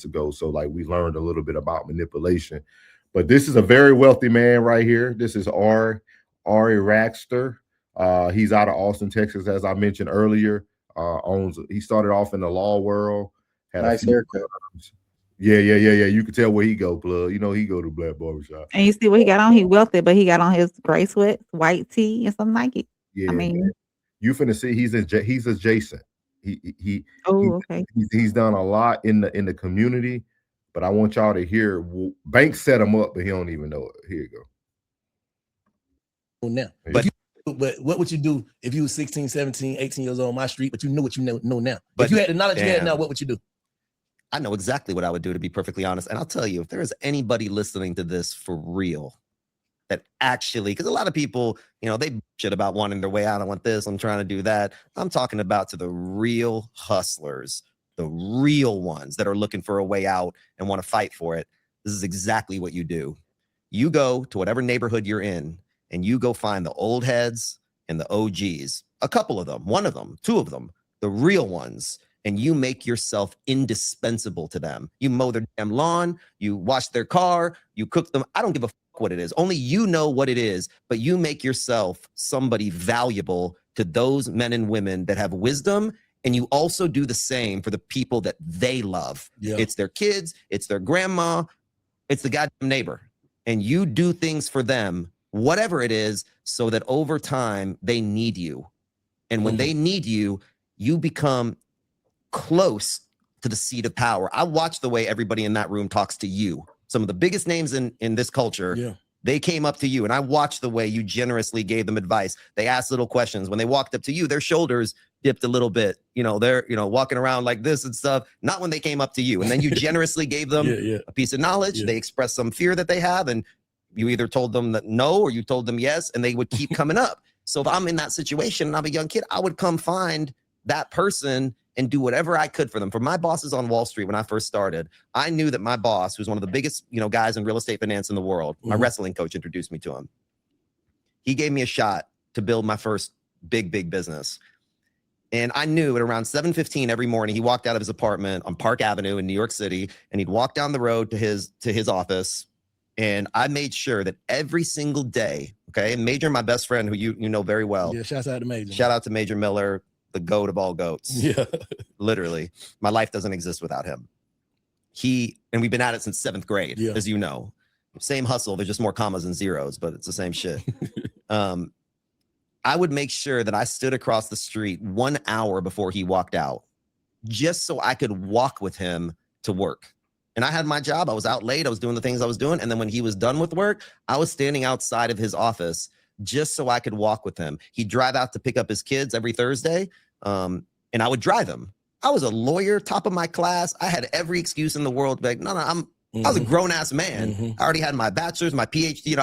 ago. So like we learned a little bit about manipulation. But this is a very wealthy man right here. This is Ari Raxter. He's out of Austin, Texas, as I mentioned earlier. He started off in the law world, had a Nice few haircut. firms. Yeah. You can tell where he go, plug. You know he go to Black Barbershop. And you see what he got on? He wealthy, but he got on his gray sweats, white tee, and some Nike. I Yeah, man. mean, You finna see he's adjacent. He oh, okay. he's done a lot in the community, but I want y'all to hear. Banks set him up, but he don't even know it. Here you Now, go. but what would you do if you was 16, 17, 18 years old on my street, but you knew what you know now? But if you had the knowledge you had damn. now, what would you do? I know exactly what I would do, to be perfectly honest. And I'll tell you, if there is anybody listening to this for real, that actually, because a lot of people, they shit about wanting their way out. I want this, I'm trying to do that. I'm talking about to the real hustlers, the real ones that are looking for a way out and want to fight for it. This is exactly what you do. You go to whatever neighborhood you're in and you go find the old heads and the OGs, a couple of them, one of them, two of them, the real ones, and you make yourself indispensable to them. You mow their damn lawn, you wash their car, you cook them. I don't give a fuck what it is. Only you know what it is, but you make yourself somebody valuable to those men and women that have wisdom, and you also do the same for the people that they love. Yeah. It's their kids, it's their grandma, it's the goddamn neighbor. And you do things for them, whatever it is, so that over time they need you. And when they need you, you become close to the seat of power. I watch the way everybody in that room talks to you. Some of the biggest names in this culture, they came up to you, and I watched the way you generously gave them advice. They asked little questions. When they walked up to you, their shoulders dipped a little bit. They're walking around like this and stuff. Not when they came up to you. And then you generously gave them a piece of knowledge. They expressed some fear that they have, and you either told them that no, or you told them yes, and they would keep coming up. So if I'm in that situation and I'm a young kid, I would come find that person and do whatever I could for them. For my bosses on Wall Street, when I first started, I knew that my boss, who's one of the biggest, guys in real estate finance in the world, my wrestling coach introduced me to him. He gave me a shot to build my first big business. And I knew at around 7:15 every morning, he walked out of his apartment on Park Avenue in New York City, and he'd walk down the road to his office. And I made sure that every single day, okay, and Major, my best friend, who you know very well. Yeah, shout out to Major. Shout out to Major Miller, the goat of all goats. Yeah. Literally. My life doesn't exist without him. And we've been at it since 7th grade, as you know. Same hustle, there's just more commas and zeros, but it's the same shit. I would make sure that I stood across the street 1 hour before he walked out, just so I could walk with him to work. And I had my job. I was out late. I was doing the things I was doing. And then when he was done with work, I was standing outside of his office just so I could walk with him. He'd drive out to pick up his kids every Thursday, and I would drive him. I was a lawyer, top of my class. I had every excuse in the world to be like, no, I was a grown-ass man. I already had my bachelor's, my PhD,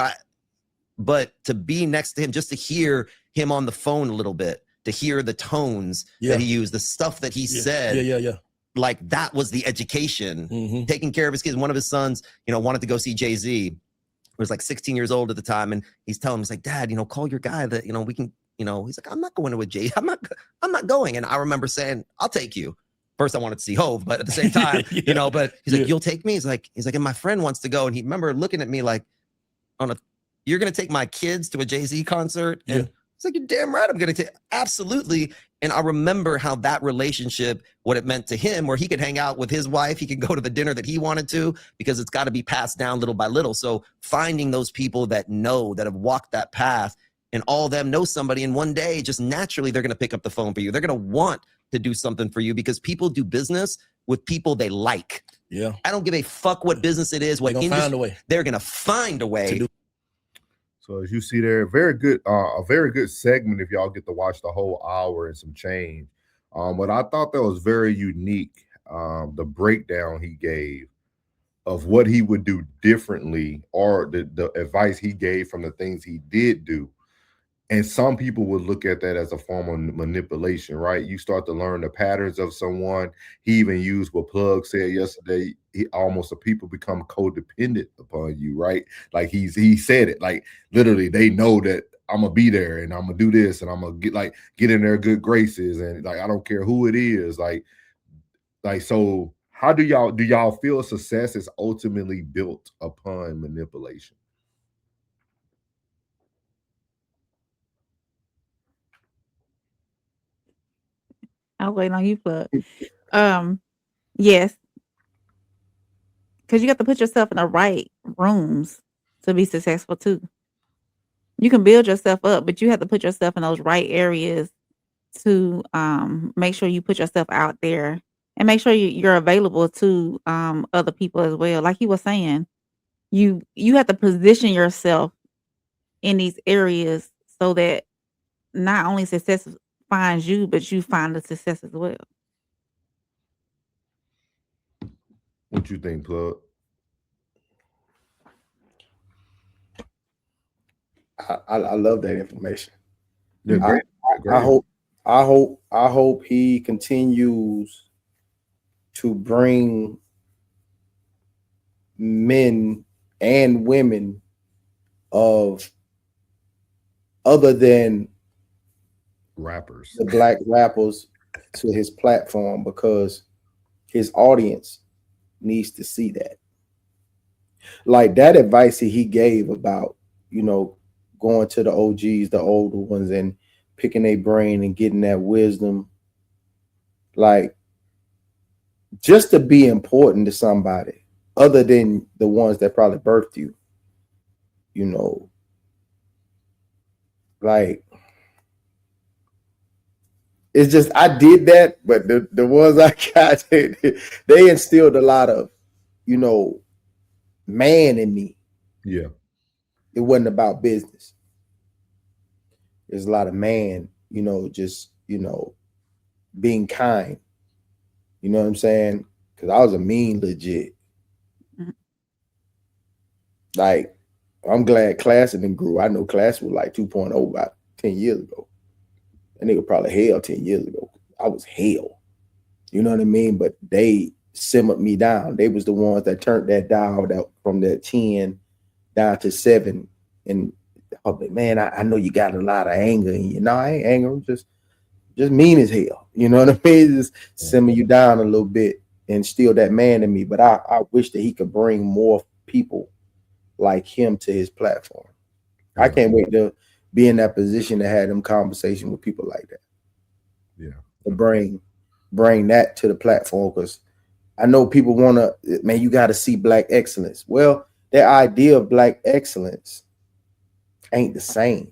but to be next to him, just to hear him on the phone a little bit, to hear the tones that he used, the stuff that he said. Like that was the education, taking care of his kids. One of his sons, wanted to go see Jay-Z. He was like 16 years old at the time. And he's telling him, he's like, Dad, call your guy that, we can, he's like, I'm not going to a Jay. I'm not going. And I remember saying, I'll take you. First, I wanted to see Hove, but at the same time, but he's like, you'll take me? He's like, and my friend wants to go. And he remember looking at me like, you're going to take my kids to a Jay-Z concert? And it's like, you're damn right I'm going to take, absolutely. And I remember how that relationship, what it meant to him, where he could hang out with his wife, he could go to the dinner that he wanted to, because it's got to be passed down little by little. So finding those people that have walked that path, and all of them know somebody, and one day, just naturally, they're going to pick up the phone for you. They're going to want to do something for you, because people do business with people they like. Yeah. I don't give a fuck what business it is, what industry. Find a way. They're going to find a way. So as you see there, a very good segment if y'all get to watch the whole hour and some change. But I thought that was very unique, the breakdown he gave of what he would do differently, or the advice he gave from the things he did do. And some people would look at that as a form of manipulation, right? You start to learn the patterns of someone. He even used what Plug said yesterday. The people become codependent upon you, right? Like he said it, like literally they know that I'm gonna be there and I'm gonna do this and I'm gonna get in their good graces, and like I don't care who it is, like so how do y'all feel success is ultimately built upon manipulation? I'll wait on you, Plug. Yes, because you got to put yourself in the right rooms to be successful too. You can build yourself up, but you have to put yourself in those right areas to make sure you put yourself out there and make sure you're available to other people as well. Like he was saying, you have to position yourself in these areas so that not only success finds you, but you find the success as well. What you think, Plug? I love that information. Yeah, Mhm. great. I hope he continues to bring men and women of other than Rappers. the black rappers to his platform, because his audience needs to see that. Like that advice that he gave about, going to the OGs, the older ones, and picking their brain and getting that wisdom. Like, just to be important to somebody other than the ones that probably birthed you, like, it's just, I did that, but the ones I got, they instilled a lot of, man in me. Yeah. It wasn't about business. There's a lot of man, just, being kind. You know what I'm saying? Because I was a mean legit. Mhm. Like, I'm glad Class and grew. I know Class was like 2.0 about 10 years ago. That nigga probably hell 10 years ago. I was hell. You know what I mean? But they simmered me down. They was the ones that turned that dial from that 10 down to 7. And man, I know you got a lot of anger in you. No, I ain't angry. I'm just mean as hell. You know what I mean? Just simmer you down a little bit and steal that man in me. But I wish that he could bring more people like him to his platform. I can't wait to be in that position to have them conversation with people like that. Yeah. To bring that to the platform, because I know people want to, man, you got to see black excellence. Well, their idea of black excellence ain't the same.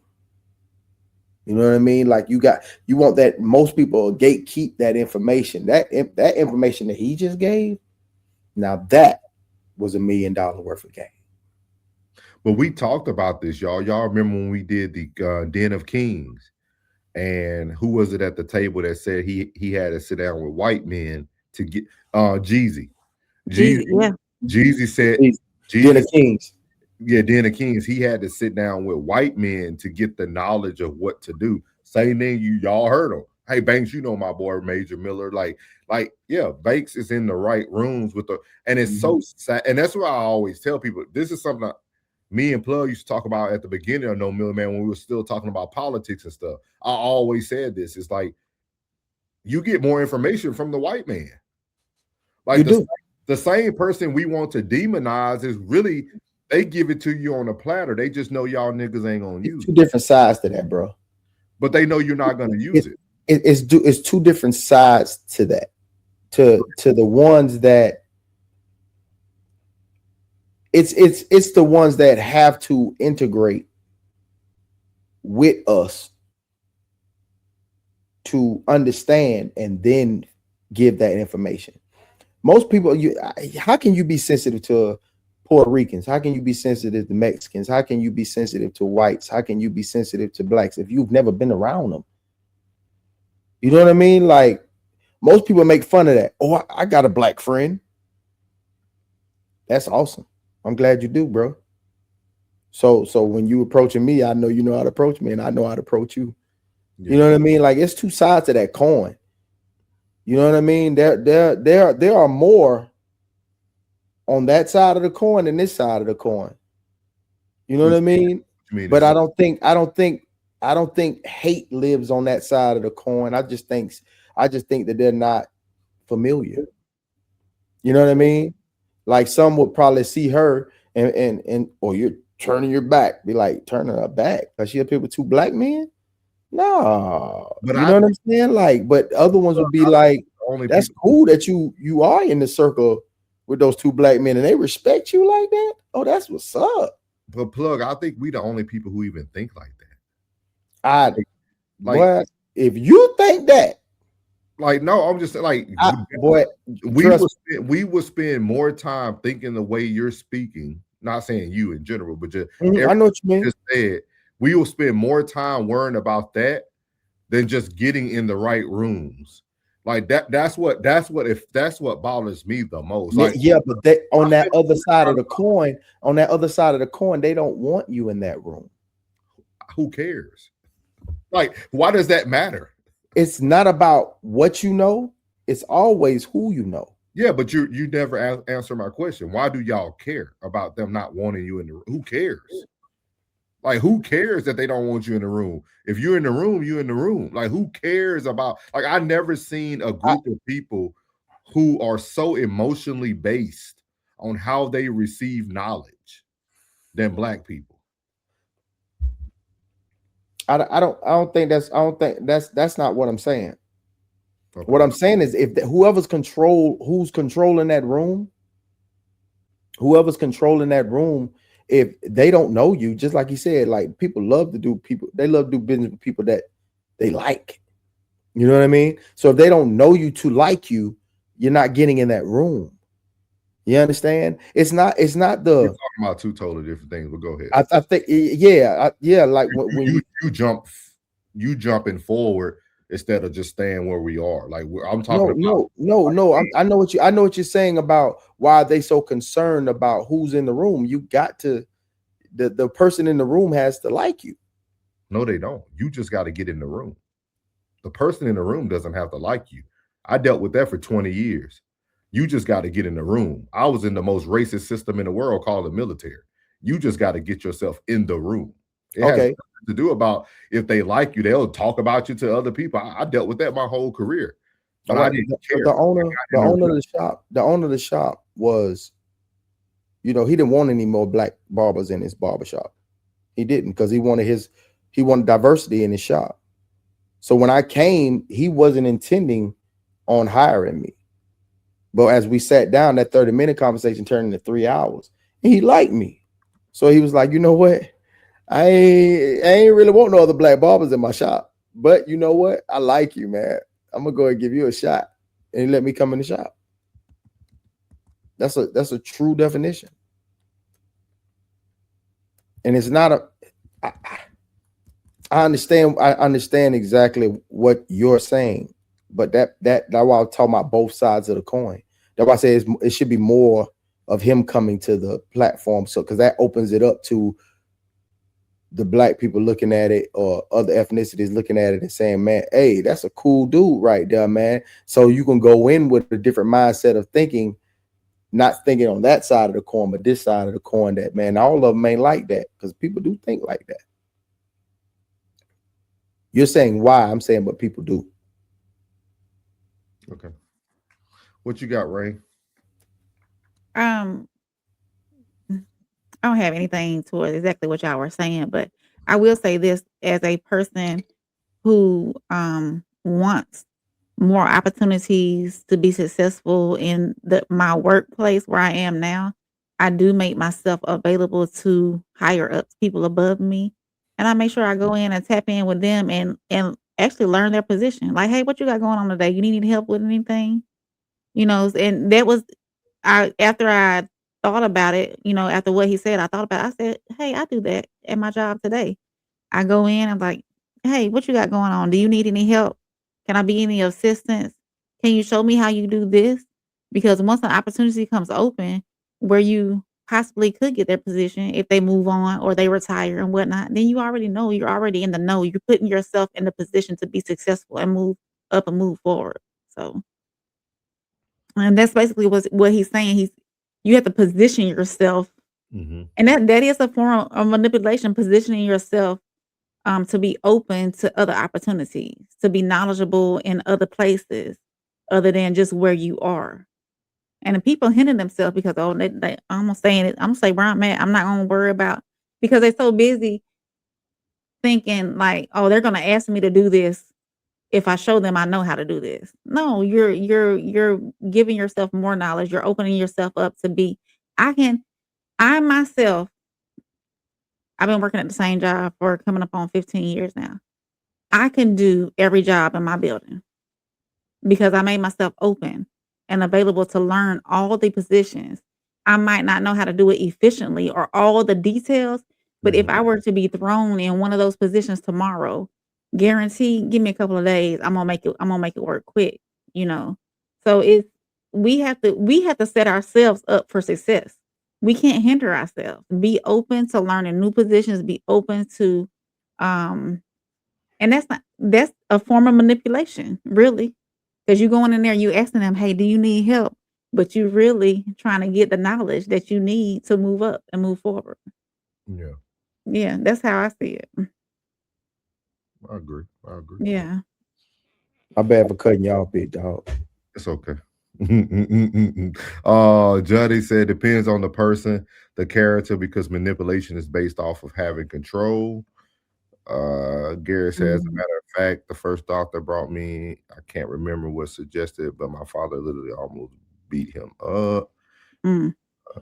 You know what I mean? Like you want that. Most people gatekeep that information. That information that he just gave, now that was $1 million worth of game. But we talked about this, y'all. Y'all remember when we did the Den of Kings, and who was it at the table that said he had to sit down with white men to get Jeezy. Jeezy, yeah. Jeezy said Den of Kings. Yeah, Den of Kings. He had to sit down with white men to get the knowledge of what to do. Same thing, y'all heard him. Hey, Banks, you know my boy Major Miller. Like, yeah, Banks is in the right rooms with and it's so sad. And that's why I always tell people, this is something me and Plug used to talk about at the beginning of No Miller, man, when we were still talking about politics and stuff. I always said this. It's like, you get more information from the white man. Like the same person we want to demonize is really, they give it to you on a platter. They just know y'all niggas ain't gonna use it. Two different sides to that, bro. But they know you're not gonna use it. It's two different sides to that. To the ones that it's the ones that have to integrate with us to understand and then give that information. Most people, how can you be sensitive to Puerto Ricans? How can you be sensitive to Mexicans? How can you be sensitive to whites? How can you be sensitive to blacks if you've never been around them? You know what I mean? Like, most people make fun of that. Oh, I got a black friend. That's awesome. I'm glad you do, bro. So when you approaching me, I know you know how to approach me, and I know how to approach you. Yeah. You know what I mean? Like, it's two sides to that coin. You know what I mean? There are more on that side of the coin than this side of the coin. You know what I mean? But I don't think hate lives on that side of the coin. I just think that they're not familiar. You know what I mean? Like some would probably see her and or you're turning your back, be like turning her back because she up here with two black men. No, But you know what I'm saying? Like, but other ones would be like, only that's people, cool that you are in the circle with those two black men and they respect you like that. Oh, that's what's up. but Plug, I think we the only people who even think like that. I Like, boy, if you think that, like no, I'm just like boy, we would spend more time thinking the way you're speaking. Not saying you in general, but just I know what you mean. just said, we will spend more time worrying about that than just getting in the right rooms. Like that's what bothers me the most. Like, Yeah, but they on that other side of the coin, they don't want you in that room. Who cares? Like, why does that matter? It's not about what you know, it's always who you know. Yeah, but you never answer my question. Why do y'all care about them not wanting you in the room? Who cares? Like, who cares that they don't want you in the room? If you're in the room, you're in the room. Like, who cares about, like, I never seen a group of people who are so emotionally based on how they receive knowledge than Black people. I don't think that's not what I'm saying. Okay. What I'm saying is if who's controlling that room, if they don't know you, just like you said, like they love to do business with people that they like. You know what I mean? So if they don't know you to like you, you're not getting in that room. You understand? It's not the. We're talking about two totally different things, but go ahead. I think yeah. Like when you jumping forward instead of just staying where we are. Like I'm talking no. I know what you're saying about why are they so concerned about who's in the room. You got to the person in the room has to like you. No, they don't. You just got to get in the room. The person in the room doesn't have to like you. I dealt with that for 20 years. You just got to get in the room. I was in the most racist system in the world called the military. You just got to get yourself in the room. It has nothing to do about if they like you, they'll talk about you to other people. I dealt with that my whole career. But I didn't care. The owner of the shop was, he didn't want any more black barbers in his barbershop. He didn't, because he wanted diversity in his shop. So when I came, he wasn't intending on hiring me. But as we sat down, that 30-minute conversation turned into 3 hours. And he liked me. So he was like, you know what? I ain't really want no other black barbers in my shop. But you know what? I like you, man. I'm going to go and give you a shot. And he let me come in the shop. That's a true definition. And it's not I understand exactly what you're saying. But that's why I'm talking about both sides of the coin. That's why I say it should be more of him coming to the platform. So, because that opens it up to the black people looking at it, or other ethnicities looking at it and saying, man, hey, that's a cool dude right there, man. So you can go in with a different mindset of thinking, not thinking on that side of the coin, but this side of the coin, that, man, all of them ain't like that, because people do think like that. You're saying why? I'm saying but people do. Okay. What you got, Ray? I don't have anything towards exactly what y'all were saying, but I will say this as a person who wants more opportunities to be successful in my workplace where I am now. I do make myself available to higher ups, people above me, and I make sure I go in and tap in with them and actually learn their position. Like, hey, what you got going on today? You need any help with anything? And that was after I thought about it, after what he said, I thought about it. I said, hey, I do that at my job today. I go in, I'm like, hey, what you got going on? Do you need any help? Can I be any assistance? Can you show me how you do this? Because once an opportunity comes open where you possibly could get their position if they move on or they retire and whatnot, then you already know, you're already in the know. You're putting yourself in the position to be successful and move up and move forward. So, and that's basically what he's saying. You have to position yourself, and that is a form of manipulation, positioning yourself to be open to other opportunities, to be knowledgeable in other places other than just where you are. And the people hinder themselves because, oh, they I'm gonna stay in it. I'm gonna stay where I'm at. I'm not gonna worry about, because they're so busy thinking like, oh, they're gonna ask me to do this if I show them I know how to do this. No, you're giving yourself more knowledge. You're opening yourself up to be. I myself, I've been working at the same job for coming up on 15 years now. I can do every job in my building because I made myself open and available to learn all the positions. I might not know how to do it efficiently or all the details, but if I were to be thrown in one of those positions tomorrow, guarantee, give me a couple of days, I'm gonna make it work quick, you know. So we have to set ourselves up for success. We can't hinder ourselves. Be open to learning new positions, be open to um and that's a form of manipulation, really. Because you going in there, you asking them, hey, do you need help? But you really trying to get the knowledge that you need to move up and move forward. Yeah, Yeah, that's how I see it. I agree. I agree. Yeah. My bad for cutting y'all, big dog. It's okay. Juddy said depends on the person, the character, because manipulation is based off of having control. Gary says, as a matter of fact, the first doctor brought me, I can't remember what suggested, but my father literally almost beat him up. Mm.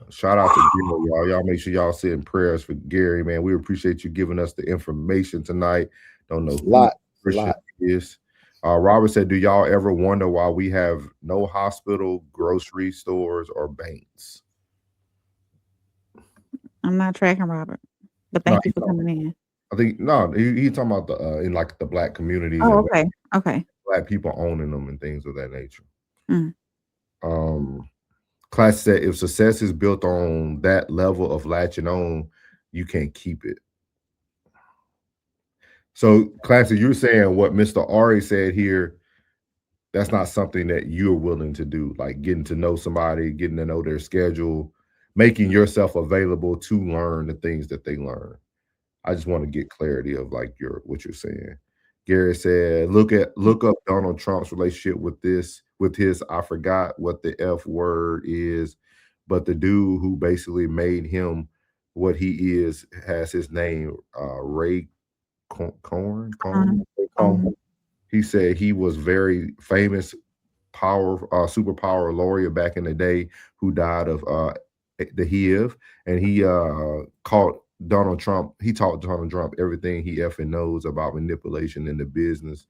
Shout out to Gary, y'all. Y'all make sure y'all send prayers for Gary, man. We appreciate you giving us the information tonight. Don't know who Christian is. Robert said, do y'all ever wonder why we have no hospital, grocery stores, or banks? I'm not tracking Robert, but thank you for coming in. I think he's talking about the in like the black communities. Oh, and okay. Black people owning them and things of that nature. Mm. Class said if success is built on that level of latching on, you can't keep it. So, Classy, you're saying what Mr. Ari said here, that's not something that you're willing to do, like getting to know somebody, getting to know their schedule, making yourself available to learn the things that they learn. I just want to get clarity of like what you're saying. Gary said, look up Donald Trump's relationship with his I forgot what the F word is, but the dude who basically made him what he is has his name Ray Cohen. He said he was very famous superpower lawyer back in the day who died of the HIV, and he caught Donald Trump. He taught Donald Trump everything he effing knows about manipulation in the business.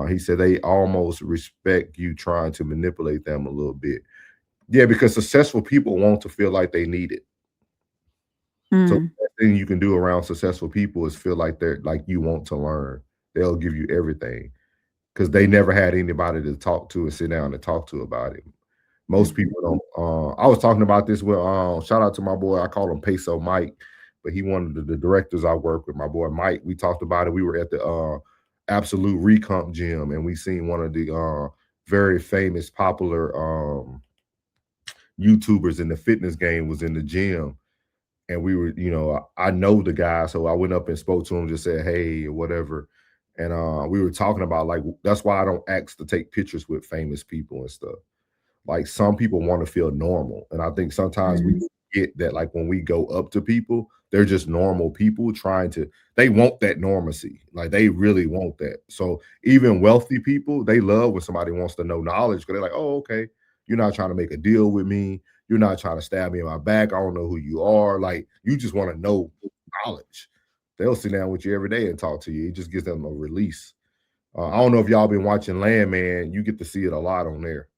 He said they almost respect you trying to manipulate them a little bit. Yeah, because successful people want to feel like they need it. So the best thing you can do around successful people is feel like they're like you want to learn. They'll give you everything because they never had anybody to talk to and sit down and talk to about it. Most people don't. I was talking about this with shout out to my boy. I call him Peso Mike, but he one of the directors I work with. My boy Mike. We talked about it. We were at the Absolute Recomp gym, and we seen one of the very famous, popular YouTubers in the fitness game was in the gym. And we were, I know the guy, so I went up and spoke to him, just said, hey, or whatever. And we were talking about, like, that's why I don't ask to take pictures with famous people and stuff. Like, some people want to feel normal. And I think sometimes we forget that, like, when we go up to people, they're just normal people they want that normalcy. Like, they really want that. So even wealthy people, they love when somebody wants to know knowledge because they're like, oh, okay, you're not trying to make a deal with me. You're not trying to stab me in my back. I don't know who you are. Like, you just want to know knowledge. They'll sit down with you every day and talk to you. It just gives them a release. I don't know if y'all been watching Landman. You get to see it a lot on there.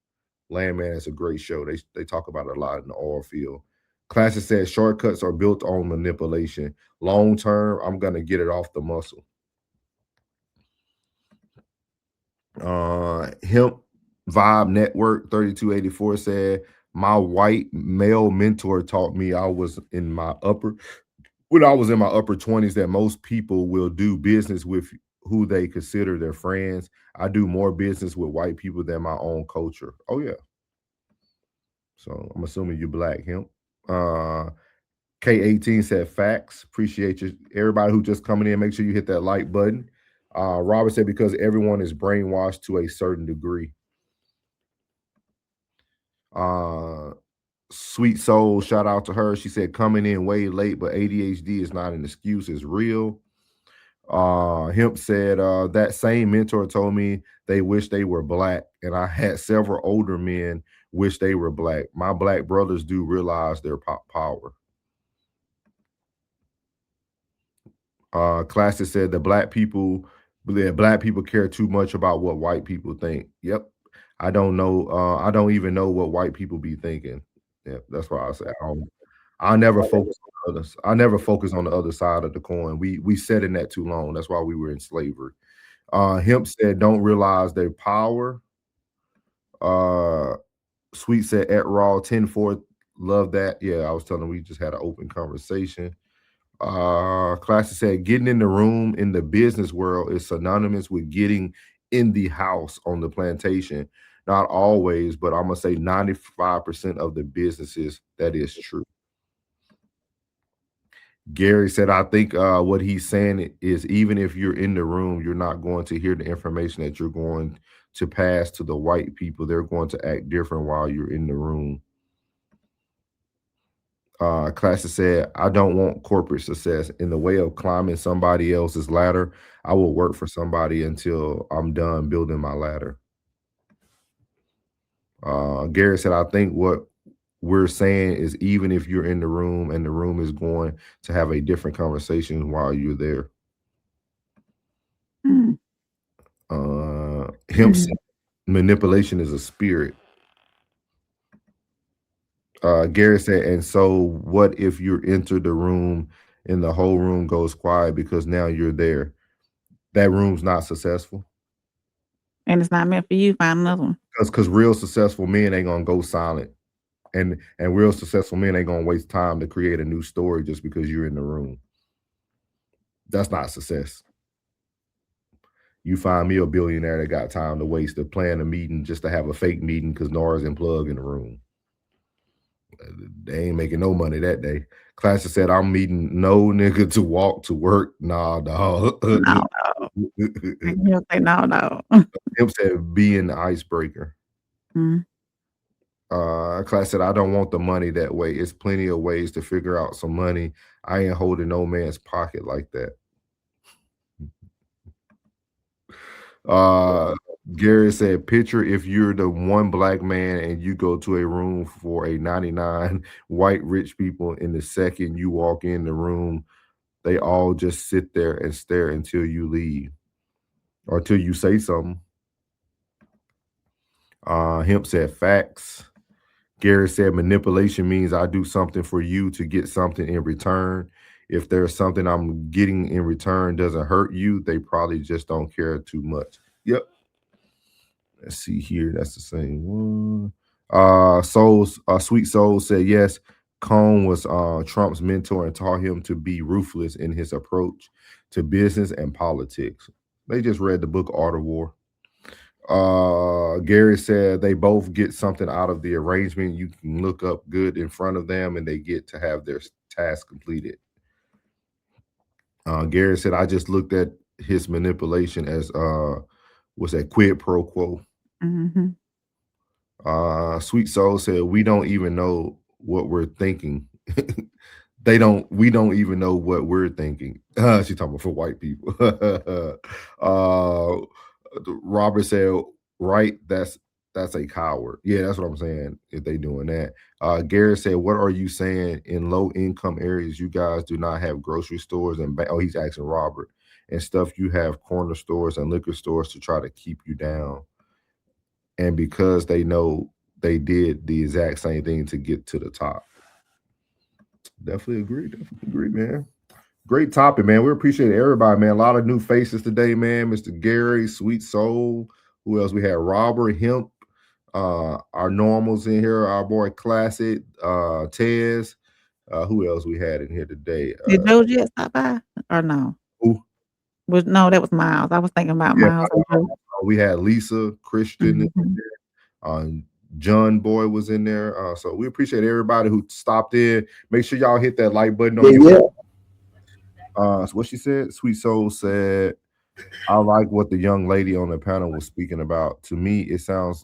Landman is a great show. They talk about it a lot in the oil field. Classic says shortcuts are built on manipulation. Long term, I'm going to get it off the muscle. Hemp Vibe Network 3284 said, my white male mentor taught me when I was in my upper 20s that most people will do business with who they consider their friends. I do more business with white people than my own culture. Oh, yeah. So I'm assuming you're black, Hemp. K18 said facts. Appreciate you. Everybody who just coming in, make sure you hit that like button. Robert said because everyone is brainwashed to a certain degree. Sweet Soul, shout out to her. She said coming in way late, but ADHD is not an excuse, it's real. Hemp said that same mentor told me they wish they were black, and I had several older men wish they were black. My black brothers do realize their power. Classic said the black people care too much about what white people think. Yep. I don't know. I don't even know what white people be thinking. Yeah, that's why I say I never focus on others. I never focus on the other side of the coin. We sat in that too long. That's why we were in slavery. Hemp said don't realize their power. Sweet said at raw 10-4. Love that. Yeah, I was telling we just had an open conversation. Classic said getting in the room in the business world is synonymous with getting in the house on the plantation. Not always, but I'm gonna say 95% of the businesses that is true. Gary said, I think what he's saying is even if you're in the room, you're not going to hear the information that you're going to pass to the white people. They're going to act different while you're in the room. Classic said, I don't want corporate success. In the way of climbing somebody else's ladder, I will work for somebody until I'm done building my ladder. Gary said, I think what we're saying is even if you're in the room and the room is going to have a different conversation while you're there. Hemp said, manipulation is a spirit. Gary said, and so what if you enter the room and the whole room goes quiet because now you're there? That room's not successful. And it's not meant for you. Find another one. Because real successful men ain't gonna go silent. And real successful men ain't gonna waste time to create a new story just because you're in the room. That's not success. You find me a billionaire that got time to waste to plan a meeting just to have a fake meeting because Nora's and Plug in the room. They ain't making no money that day. Classic said, I'm meeting no nigga to walk to work. Nah, dog. No. He'll say no. Him said, being the icebreaker. Class said, I don't want the money that way. It's plenty of ways to figure out some money. I ain't holding no man's pocket like that. Gary said, picture if you're the one black man and you go to a room for a 99 white rich people. In the second you walk in the room, they all just sit there and stare until you leave or until you say something. Hemp said, facts. Gary said, manipulation means I do something for you to get something in return. If there's something I'm getting in return doesn't hurt you, they probably just don't care too much. Yep. Let's see here. That's the same one. Sweet Soul said, yes, Cohn was Trump's mentor and taught him to be ruthless in his approach to business and politics. They just read the book Art of War. Gary said they both get something out of the arrangement. You can look up good in front of them and they get to have their task completed. Gary said, I just looked at his manipulation as was that quid pro quo. Sweet Soul said, we don't even know what we're thinking. We don't even know what we're thinking. She's talking about for white people. Robert said, right, that's a coward. Yeah, that's what I'm saying if they doing that. Gary said, what are you saying? In low income areas, you guys do not have grocery stores and he's asking Robert and stuff. You have corner stores and liquor stores to try to keep you down. And because they know they did the exact same thing to get to the top. Definitely agree, man. Great topic, man. We appreciate everybody, man. A lot of new faces today, man. Mr. Gary, Sweet Soul. Who else? We had Robert, Hemp, our normals in here, our boy Classic, Tez. Who else we had in here today? Did Joe Jet stop by or no? Who? No, that was Miles. I was thinking about Miles. We had Lisa, Christian, John Boy was in there. So we appreciate everybody who stopped in. Make sure y'all hit that like button on YouTube. So what she said, Sweet Soul said, I like what the young lady on the panel was speaking about. To me, it sounds